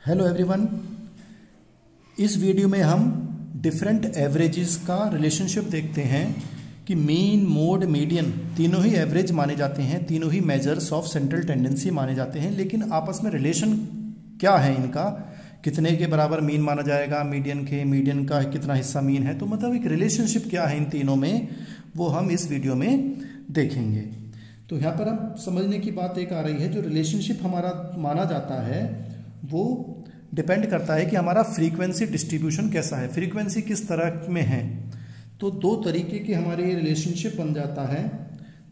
Hello everyone. इस video में हम डिफरेंट एवरेजेस का रिलेशनशिप देखते हैं कि मीन, मोड, मीडियन तीनों ही एवरेज माने जाते हैं, तीनों ही मेजर्स ऑफ सेंट्रल टेंडेंसी माने जाते हैं। लेकिन आपस में रिलेशन क्या है इनका, कितने के बराबर मीन माना जाएगा मीडियन के, मीडियन का कितना हिस्सा मीन है, तो मतलब एक रिलेशनशिप क्या है इन तीनों में, वो हम इस वीडियो में देखेंगे। तो यहाँ पर हम समझने की बात एक आ रही है, जो रिलेशनशिप हमारा माना जाता है वो डिपेंड करता है कि हमारा फ्रीक्वेंसी डिस्ट्रीब्यूशन कैसा है, फ्रीक्वेंसी किस तरह में है। तो दो तरीके के हमारे रिलेशनशिप बन जाता है,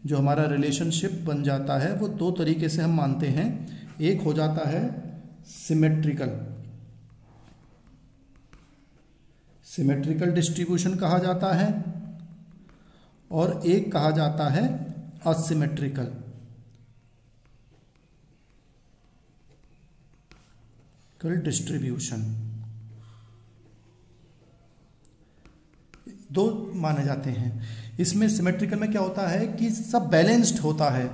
जो हमारा रिलेशनशिप बन जाता है वो दो तरीके से हम मानते हैं। एक हो जाता है सिमेट्रिकल डिस्ट्रीब्यूशन कहा जाता है, और एक कहा जाता है असिमेट्रिकल। डिस्ट्रीब्यूशन दो माने जाते हैं। इसमें सिमेट्रिकल में क्या होता है कि सब बैलेंस्ड होता है,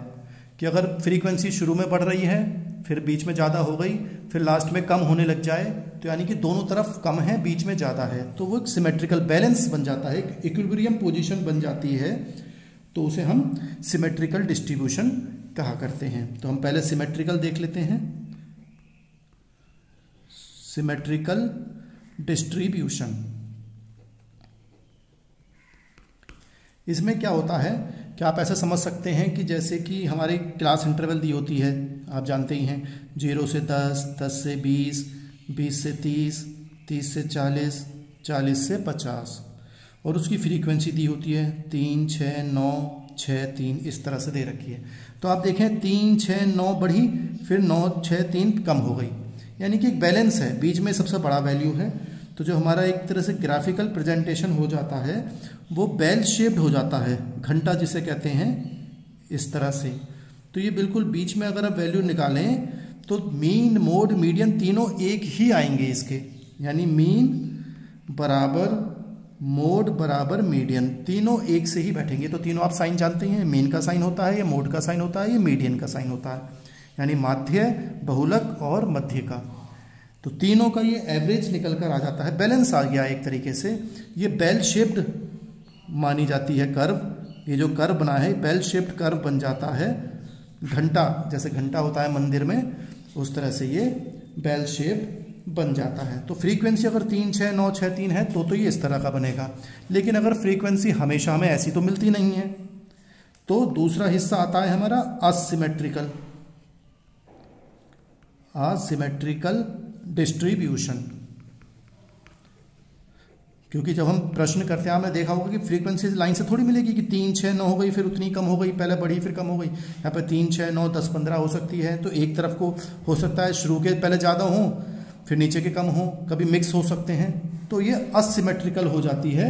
कि अगर फ्रीक्वेंसी शुरू में बढ़ रही है, फिर बीच में ज़्यादा हो गई, फिर लास्ट में कम होने लग जाए, तो यानी कि दोनों तरफ कम है, बीच में ज़्यादा है, तो वो एक सिमेट्रिकल बैलेंस बन जाता है, एक इक्विलिब्रियम पोजीशन बन जाती है। तो उसे हम सिमेट्रिकल डिस्ट्रीब्यूशन कहा करते हैं। तो हम पहले सिमेट्रिकल देख लेते हैं। सिमेट्रिकल डिस्ट्रीब्यूशन, इसमें क्या होता है कि आप ऐसा समझ सकते हैं कि जैसे कि हमारी क्लास इंटरवल दी होती है, आप जानते ही हैं, 0 से 10, 10 से 20, 20 से 30, 30 से 40, 40 से 50, और उसकी फ्रीक्वेंसी दी होती है 3, 6, 9, 6, 3, इस तरह से दे रखी है। तो आप देखें 3, 6, 9 बढ़ी, फिर 9, 6, 3 कम हो गई, यानी कि एक बैलेंस है, बीच में सबसे बड़ा वैल्यू है। तो जो हमारा एक तरह से ग्राफिकल प्रेजेंटेशन हो जाता है वो बेल शेप्ड हो जाता है, घंटा जिसे कहते हैं, इस तरह से। तो ये बिल्कुल बीच में अगर आप वैल्यू निकालें तो मीन, मोड, मीडियन तीनों एक ही आएंगे इसके, यानी मीन बराबर मोड बराबर मीडियन, तीनों एक से ही बैठेंगे। तो तीनों आप साइन जानते हैं, मीन का साइन होता है, ये मोड का साइन होता है, ये मीडियन का साइन होता है, यानी माध्य, बहुलक और मध्य का। तो तीनों का ये एवरेज निकल कर आ जाता है, बैलेंस आ गया एक तरीके से। ये बेल शेप्ड मानी जाती है कर्व, ये जो कर्व बना है बेल शेप्ड कर्व बन जाता है, घंटा जैसे घंटा होता है मंदिर में, उस तरह से ये बेल शेप बन जाता है। तो फ्रीक्वेंसी अगर 3, 6, 9, 6, 3 है तो ये इस तरह का बनेगा। लेकिन अगर फ्रीक्वेंसी हमेशा हमें ऐसी तो मिलती नहीं है, तो दूसरा हिस्सा आता है हमारा असिमेट्रिकल डिस्ट्रीब्यूशन। क्योंकि जब हम प्रश्न करते हैं, आपने देखा होगा कि फ्रीक्वेंसी लाइन से थोड़ी मिलेगी कि 3, 6, 9 हो गई, फिर उतनी कम हो गई, पहले बढ़ी फिर कम हो गई। यहाँ पे 3, 6, 9, 10, 15 हो सकती है। तो एक तरफ को हो सकता है शुरू के पहले ज़्यादा हो, फिर नीचे के कम हो, कभी मिक्स हो सकते हैं। तो ये असिमेट्रिकल हो जाती है,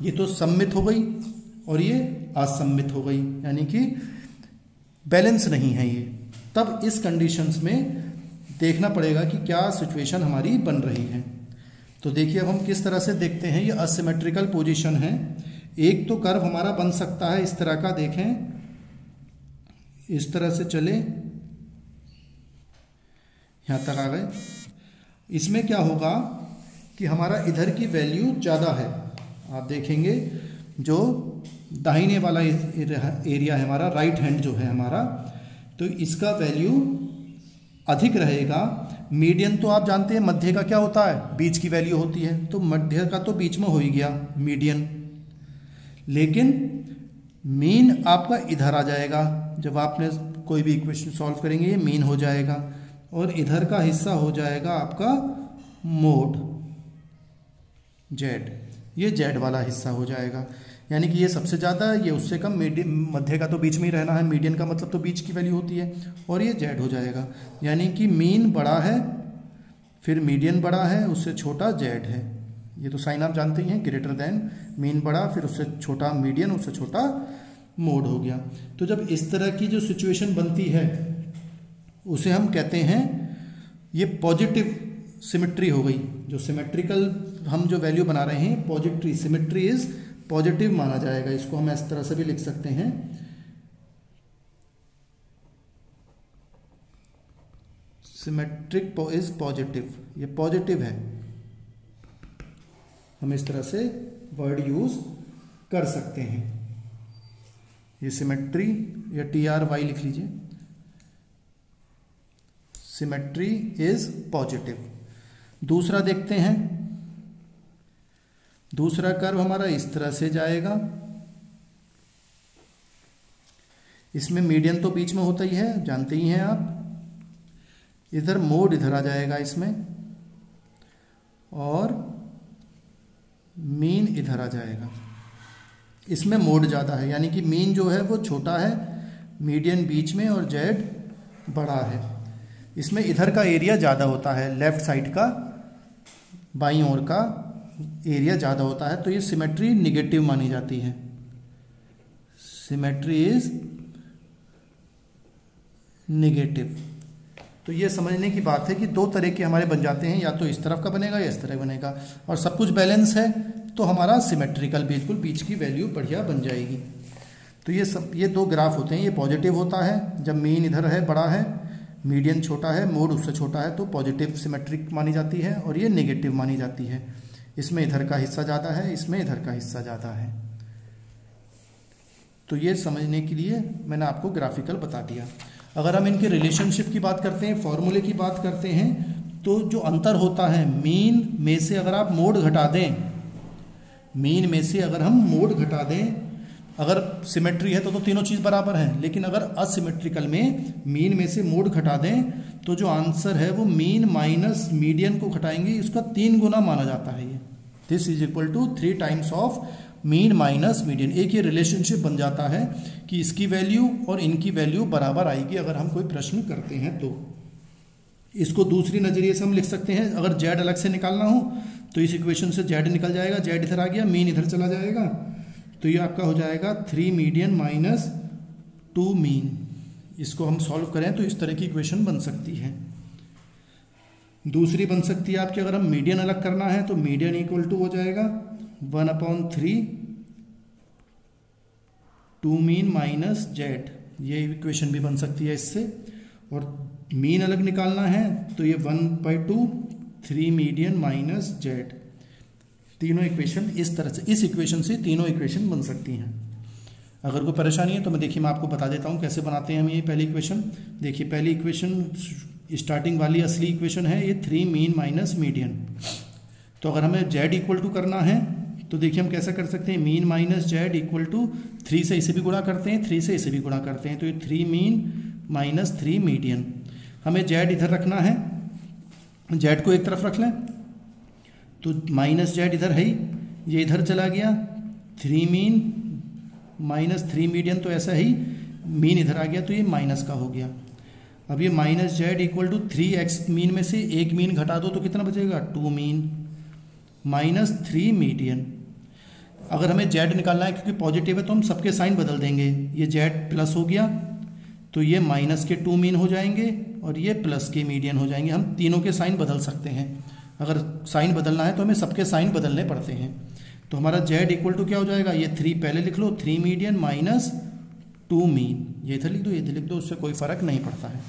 ये तो सममित हो गई और ये असममित हो गई, यानी कि बैलेंस नहीं है ये। तब इस कंडीशंस में देखना पड़ेगा कि क्या सिचुएशन हमारी बन रही है। तो देखिए अब हम किस तरह से देखते हैं, ये असिमेट्रिकल पोजीशन है। एक तो कर्व हमारा बन सकता है इस तरह का, देखें इस तरह से चले, यहां तक आ गए। इसमें क्या होगा कि हमारा इधर की वैल्यू ज़्यादा है, आप देखेंगे जो दाहिने वाला एरिया है हमारा, राइट हैंड जो है हमारा, तो इसका वैल्यू अधिक रहेगा। मीडियन तो आप जानते हैं मध्य का क्या होता है, बीच की वैल्यू होती है, तो मध्य का तो बीच में हो ही गया मीडियन। लेकिन मीन आपका इधर आ जाएगा, जब आपने कोई भी इक्वेशन सॉल्व करेंगे ये मीन हो जाएगा, और इधर का हिस्सा हो जाएगा आपका मोड, जेड, ये जेड वाला हिस्सा हो जाएगा। यानी कि ये सबसे ज़्यादा, ये उससे कम, मध्य का तो बीच में ही रहना है, मीडियन का मतलब तो बीच की वैल्यू होती है, और ये जेड हो जाएगा। यानी कि मीन बड़ा है, फिर मीडियन बड़ा है, उससे छोटा जेड है। ये तो साइन आप जानते ही हैं, ग्रेटर देन, मीन बड़ा, फिर उससे छोटा मीडियन, उससे छोटा मोड हो गया। तो जब इस तरह की जो सिचुएशन बनती है उसे हम कहते हैं ये पॉजिटिव सिमेट्री हो गई। जो सिमेट्रिकल हम जो वैल्यू बना रहे हैं, पॉजिटिव सिमेट्री इज पॉजिटिव माना जाएगा। इसको हम इस तरह से भी लिख सकते हैं, सिमेट्रिक इज पॉजिटिव, ये पॉजिटिव है, हम इस तरह से वर्ड यूज कर सकते हैं। ये सिमेट्री या TRY लिख लीजिए, सिमेट्री इज पॉजिटिव। दूसरा देखते हैं, दूसरा कर्व हमारा इस तरह से जाएगा, इसमें मीडियन तो बीच में होता ही है, जानते ही हैं आप। इधर मोड इधर आ जाएगा इसमें, और मीन इधर आ जाएगा। इसमें मोड ज़्यादा है, यानी कि मीन जो है वो छोटा है, मीडियन बीच में और जेड बड़ा है। इसमें इधर का एरिया ज़्यादा होता है, लेफ्ट साइड का बाईं ओर का एरिया ज़्यादा होता है, तो ये सिमेट्री निगेटिव मानी जाती है। Symmetry is negative. तो ये समझने की बात है कि दो तरह के हमारे बन जाते हैं, या तो इस तरफ का बनेगा या इस तरह बनेगा, और सब कुछ बैलेंस है तो हमारा सिमेट्रिकल बिल्कुल बीच की वैल्यू बढ़िया बन जाएगी। तो ये दो ग्राफ होते हैं, ये पॉजिटिव होता है जब मीन इधर है बड़ा है, मीडियन छोटा है, मोड उससे छोटा है, तो पॉजिटिव सिमेट्रिक मानी जाती है, और ये नेगेटिव मानी जाती है। इसमें इधर का हिस्सा ज़्यादा है, इसमें इधर का हिस्सा ज़्यादा है। तो ये समझने के लिए मैंने आपको ग्राफिकल बता दिया। अगर हम इनके रिलेशनशिप की बात करते हैं, फॉर्मूले की बात करते हैं, तो जो अंतर होता है मीन में से अगर आप मोड घटा दें, मीन में से अगर हम मोड घटा दें, अगर सिमेट्री है तो तीनों चीज़ बराबर हैं, लेकिन अगर असिमेट्रिकल में मीन में से मोड घटा दें तो जो आंसर है वो मीन माइनस मीडियन को घटाएंगे, उसका 3 गुना माना जाता है ये। This is equal to 3 times of mean minus median. एक ये रिलेशनशिप बन जाता है कि इसकी वैल्यू और इनकी वैल्यू बराबर आएगी अगर हम कोई प्रश्न करते हैं तो। इसको दूसरी नज़रिए से हम लिख सकते हैं, अगर जेड अलग से निकालना हो तो इस इक्वेशन से जेड निकल जाएगा, जेड इधर आ गया, मीन इधर चला जाएगा, तो ये आपका हो जाएगा 3 मीडियन माइनस 2 मीन। इसको हम सॉल्व करें तो इस तरह की इक्वेशन बन सकती है। दूसरी बन सकती है आपकी, अगर हम मीडियन अलग करना है तो मीडियन इक्वल टू हो जाएगा 1/3 2 मीन माइनस जेड, ये इक्वेशन भी बन सकती है इससे। और मीन अलग निकालना है तो ये 1/2 3 मीडियन माइनस जेड। तीनों इक्वेशन इस तरह से, इस इक्वेशन से तीनों इक्वेशन बन सकती हैं। अगर कोई परेशानी है तो मैं आपको बता देता हूँ कैसे बनाते हैं हम ये पहली इक्वेशन। देखिए पहली इक्वेशन स्टार्टिंग वाली असली इक्वेशन है ये 3 मीन माइनस मीडियन। तो अगर हमें जेड इक्वल टू करना है तो देखिए हम कैसे कर सकते हैं, mean minus Z equal to 3 से इसे भी गुणा करते हैं, 3 से इसे भी गुणा करते हैं, तो ये 3 मीन माइनस 3 मीडियन। हमें जेड इधर रखना है, जेड को एक तरफ रख लें तो माइनस जेड इधर है ही, ये इधर चला गया, 3 मीन माइनस 3 मीडियन, तो ऐसा ही मीन इधर आ गया तो ये माइनस का हो गया। अब ये minus Z equal to 3x mean में से एक मीन घटा दो तो कितना बचेगा, 2 मीन माइनस 3 मीडियन। अगर हमें जेड निकालना है क्योंकि पॉजिटिव है तो हम सबके साइन बदल देंगे, ये जेड प्लस हो गया तो ये माइनस के 2 मीन हो जाएंगे और ये प्लस के मीडियन हो जाएंगे। हम तीनों के साइन बदल सकते हैं, अगर साइन बदलना है तो हमें सबके साइन बदलने पड़ते हैं। तो हमारा जेड इक्वल टू क्या हो जाएगा, ये 3 पहले लिख लो, 3 मीडियन माइनस 2 मीन, ये इधर लिख दो, ये इधर लिख दो, उससे कोई फ़र्क नहीं पड़ता है।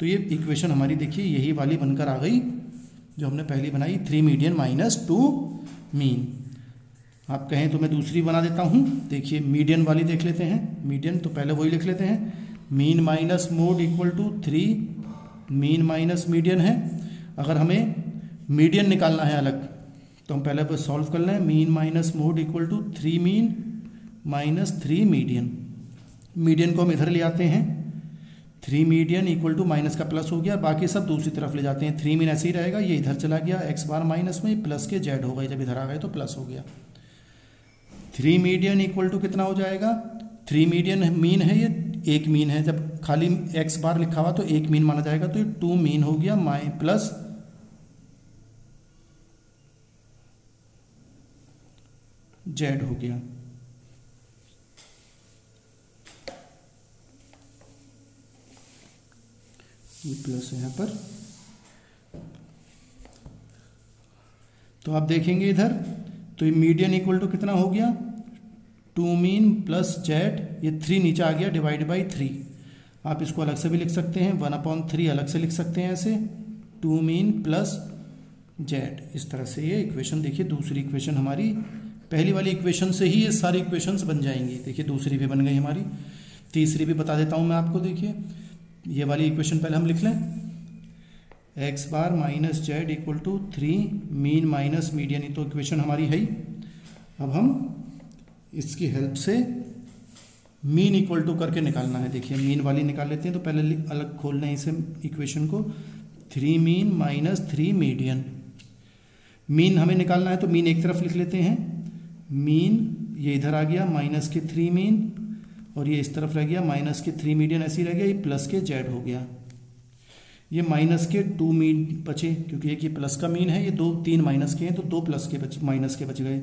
तो ये इक्वेशन हमारी देखिए यही वाली बनकर आ गई जो हमने पहली बनाई, 3 मीडियन माइनस 2 मीन। आप कहें तो मैं दूसरी बना देता हूँ, देखिए मीडियन वाली देख लेते हैं। मीडियन तो पहले वही लिख लेते हैं, mean minus mode equal to 3 mean minus median है। अगर हमें मीडियन निकालना है अलग तो हम पहले वो सॉल्व कर लें, mean minus mode equal to 3 mean minus 3 median. Median को हम इधर ले आते हैं, 3 मीडियन इक्वल टू माइनस का प्लस हो गया, बाकी सब दूसरी तरफ ले जाते हैं, 3 मीन ऐसे ही रहेगा, ये इधर चला गया, एक्स बार माइनस में प्लस के जेड हो गए, जब इधर आ गए तो प्लस हो गया। 3 मीडियन इक्वल टू कितना हो जाएगा, 3 मीडियन मीन है, ये एक मीन है, जब खाली एक्स बार लिखा हुआ तो एक मीन माना जाएगा, तो ये 2 मीन हो गया प्लस जेड हो गया। ये प्लस है यहाँ पर, तो आप देखेंगे इधर तो ये मीडियन इक्वल टू कितना हो गया, 2 मीन प्लस जेड, ये 3 नीचे आ गया डिवाइड बाई 3। आप इसको अलग से भी लिख सकते हैं, 1/3 अलग से लिख सकते हैं ऐसे, 2 मीन प्लस जेड। इस तरह से ये इक्वेशन, देखिए दूसरी इक्वेशन हमारी पहली वाली इक्वेशन से ही ये सारी इक्वेशंस बन जाएंगी। देखिए दूसरी भी बन गई हमारी, तीसरी भी बता देता हूँ मैं आपको। देखिए ये वाली इक्वेशन पहले हम लिख लें, X bar minus Z equal to 3 mean minus median, ये तो इक्वेशन हमारी है ही। अब हम इसकी हेल्प से मीन इक्वल टू करके निकालना है। देखिए मीन वाली निकाल लेते हैं, तो पहले अलग खोल लें इसे इक्वेशन को, 3 मीन माइनस 3 मीडियन। मीन हमें निकालना है तो मीन एक तरफ लिख लेते हैं, मीन ये इधर आ गया माइनस के 3 मीन, और ये इस तरफ रह गया माइनस के 3 मीडियन, ऐसे ही रह गया, ये प्लस के जेड हो गया। ये माइनस के 2 मीन बचे, क्योंकि एक ये प्लस का मीन है, ये 3 माइनस के हैं, तो 2 प्लस के माइनस के बच गए,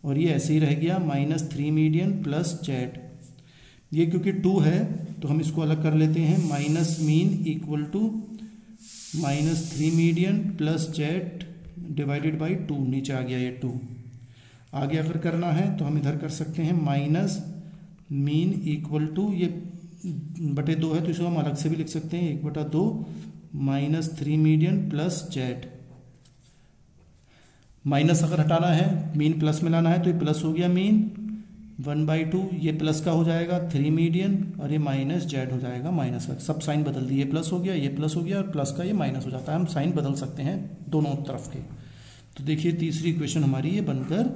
और ये ऐसे ही रह गया माइनस 3 मीडियन प्लस जेड। ये क्योंकि 2 है तो हम इसको अलग कर लेते हैं, minus mean equal to minus 3 median plus Z divided by 2, नीचे आ गया ये 2। आगे अगर करना है तो हम इधर कर सकते हैं, माइनस मीन इक्वल टू, ये बटे 2 है तो इसको हम अलग से भी लिख सकते हैं, 1/2 minus 3 median plus Z. Minus अगर हटाना है, मीन प्लस में लाना है, तो ये प्लस हो गया मीन 1/2, ये प्लस का हो जाएगा 3 मीडियन, और ये माइनस जेड हो जाएगा माइनस का। सब साइन बदल दिए, ये प्लस हो गया, ये प्लस हो गया, और प्लस का ये माइनस हो जाता है। हम साइन बदल सकते हैं दोनों तरफ के। तो देखिए तीसरी इक्वेशन हमारी ये बनकर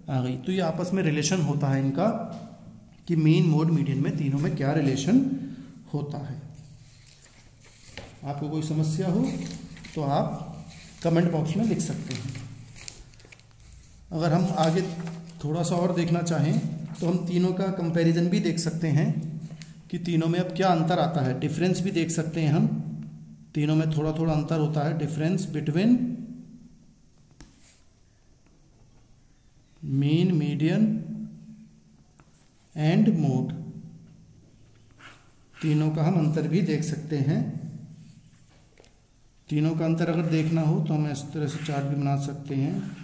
आ गई। तो ये आपस में रिलेशन होता है इनका, कि मीन मोड मीडियन में तीनों में क्या रिलेशन होता है। आपको कोई समस्या हो तो आप कमेंट बॉक्स में लिख सकते हैं। अगर हम आगे थोड़ा सा और देखना चाहें तो हम तीनों का कंपैरिजन भी देख सकते हैं कि तीनों में अब क्या अंतर आता है। डिफरेंस भी देख सकते हैं हम, तीनों में थोड़ा थोड़ा अंतर होता है। Difference between mean median and mode, तीनों का हम अंतर भी देख सकते हैं। तीनों का अंतर अगर देखना हो तो हम इस तरह से चार्ट भी बना सकते हैं।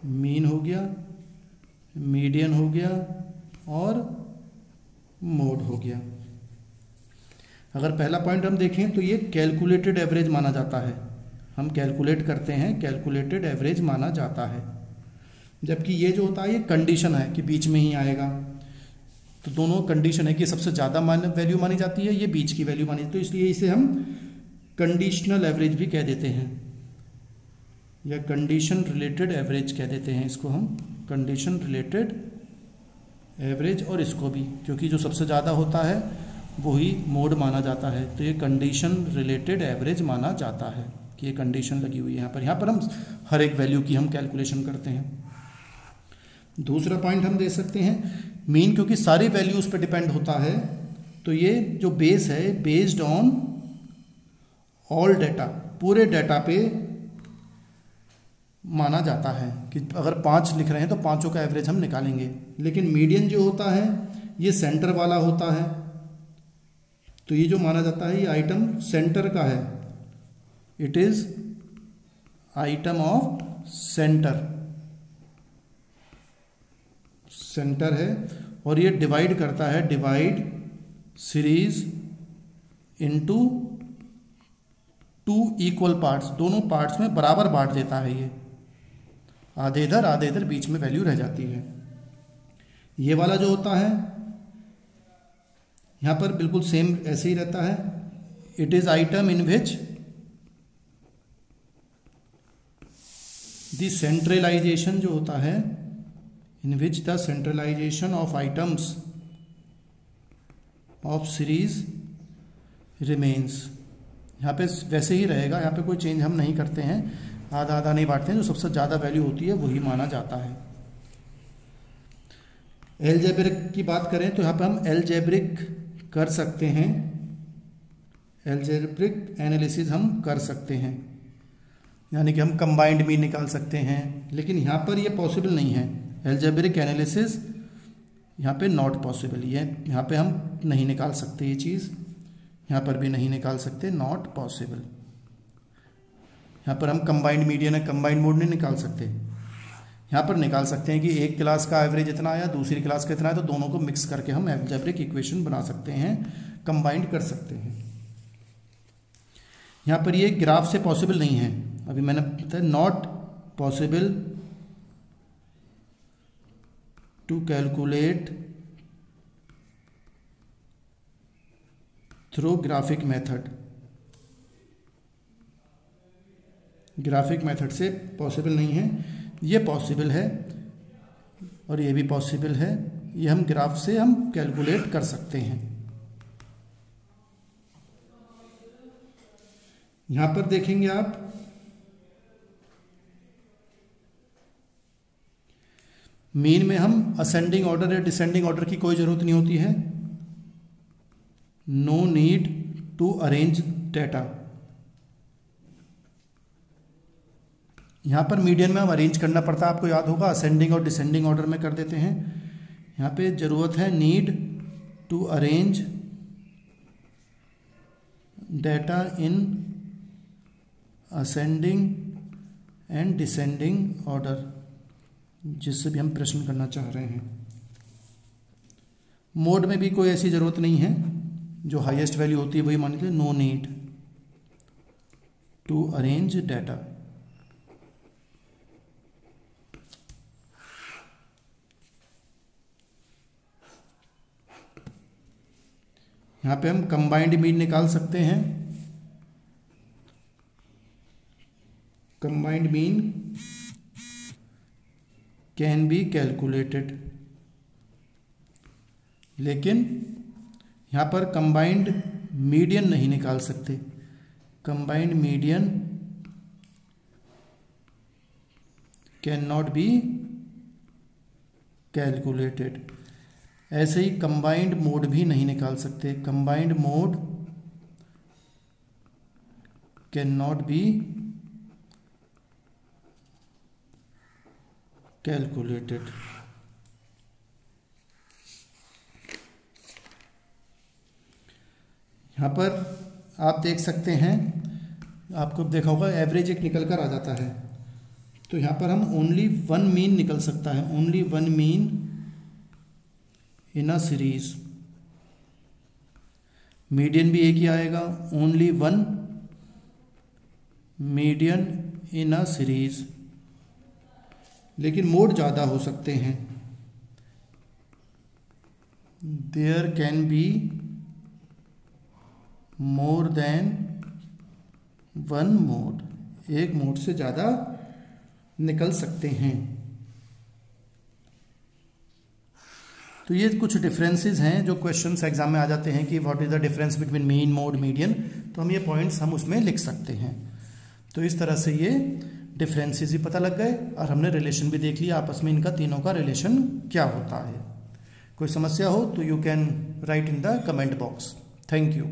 मीन हो गया, मीडियन हो गया, और मोड हो गया। अगर पहला पॉइंट हम देखें तो ये कैलकुलेटेड एवरेज माना जाता है, हम कैलकुलेट करते हैं, कैलकुलेटेड एवरेज माना जाता है। जबकि ये जो होता है ये कंडीशन है कि बीच में ही आएगा, तो दोनों कंडीशन है कि सबसे ज़्यादा वैल्यू मानी जाती है, ये बीच की वैल्यू मानी जाती है, तो इसलिए इसे हम कंडीशनल एवरेज भी कह देते हैं, या कंडीशन रिलेटेड एवरेज कह देते हैं इसको हम, कंडीशन रिलेटेड एवरेज। और इसको भी, क्योंकि जो सबसे ज़्यादा होता है वही मोड माना जाता है, तो ये कंडीशन रिलेटेड एवरेज माना जाता है कि ये कंडीशन लगी हुई है यहाँ पर हम हर एक वैल्यू की हम कैलकुलेशन करते हैं। दूसरा पॉइंट हम दे सकते हैं, मीन क्योंकि सारी वैल्यूज पे डिपेंड होता है, तो ये जो बेस है बेस्ड ऑन ऑल डाटा, पूरे डाटा पे माना जाता है कि अगर 5 लिख रहे हैं तो पांचों का एवरेज हम निकालेंगे। लेकिन मीडियन जो होता है ये सेंटर वाला होता है, तो ये जो माना जाता है ये आइटम सेंटर का है, it is item of centre, centre है। और ये डिवाइड करता है, divide series into 2 equal parts, दोनों पार्ट्स में बराबर बांट देता है ये, आधे इधर बीच में वैल्यू रह जाती है। ये वाला जो होता है यहां पर बिल्कुल सेम ऐसे ही रहता है, it is item in which the centralization जो होता है, in which the centralization of items of series remains, यहाँ पे वैसे ही रहेगा, यहाँ पे कोई चेंज हम नहीं करते हैं, आधा आधा नहीं बांटते हैं, जो सबसे ज़्यादा वैल्यू होती है वही माना जाता है। एलजेब्रिक की बात करें तो यहाँ पे हम एलजेब्रिक कर सकते हैं, एलजेब्रिक एनालिसिस हम कर सकते हैं, यानी कि हम कंबाइंड भी निकाल सकते हैं, लेकिन यहाँ पर ये पॉसिबल नहीं है। एलजेब्रिक एनालिसिस यहाँ पे नॉट पॉसिबल, ये यहाँ पे हम नहीं निकाल सकते, ये चीज़ यहाँ पर भी नहीं निकाल सकते, नॉट पॉसिबल। यहाँ पर हम कंबाइंड मीडियन है, कंबाइंड मोड नहीं निकाल सकते। यहाँ पर निकाल सकते हैं कि एक क्लास का एवरेज इतना आया, दूसरी क्लास का इतना है, तो दोनों को मिक्स करके हम एलजेब्रिक इक्वेशन बना सकते हैं, कंबाइंड कर सकते हैं। यहाँ पर ये ग्राफ से पॉसिबल नहीं है, अभी मैंने बताया not possible to calculate through graphic method. Graphic method से पॉसिबल नहीं है, ये पॉसिबल है और ये भी पॉसिबल है, ये हम ग्राफ से हम कैलकुलेट कर सकते हैं। यहां पर देखेंगे आप मीन में हम असेंडिंग ऑर्डर या डिसेंडिंग ऑर्डर की कोई जरूरत नहीं होती है, no need to arrange data. यहां पर मीडियन में हम अरेंज करना पड़ता है, आपको याद होगा असेंडिंग और डिसेंडिंग ऑर्डर में कर देते हैं। यहां पे जरूरत है need to arrange data in ascending and descending order, जिससे भी हम प्रश्न करना चाह रहे हैं। मोड में भी कोई ऐसी जरूरत नहीं है, जो हाईएस्ट वैल्यू होती है वही मान लीजिए, no need to arrange data. यहां पे हम कंबाइंड मीन निकाल सकते हैं। Combined mean can be calculated, लेकिन यहां पर कंबाइंड मीडियन नहीं निकाल सकते। Combined median cannot be calculated. ऐसे ही कंबाइंड मोड भी नहीं निकाल सकते। Combined mode cannot be calculated. यहां पर आप देख सकते हैं, आपको देखा होगा एवरेज एक निकल कर आ जाता है, तो यहां पर हम ओनली वन मीन निकल सकता है, only one mean in a series. Median भी एक ही आएगा, only one median in a series, लेकिन मोड ज़्यादा हो सकते हैं। There can be more than one mode, एक मोड से ज़्यादा निकल सकते हैं। तो ये कुछ डिफरेंसेस हैं जो क्वेश्चंस एग्जाम में आ जाते हैं कि what is the difference between mean mode median, तो हम ये पॉइंट्स हम उसमें लिख सकते हैं। तो इस तरह से ये डिफरेंसेस भी पता लग गए और हमने रिलेशन भी देख लिया आपस में, इनका तीनों का रिलेशन क्या होता है। कोई समस्या हो तो you can write in the comment box. Thank you.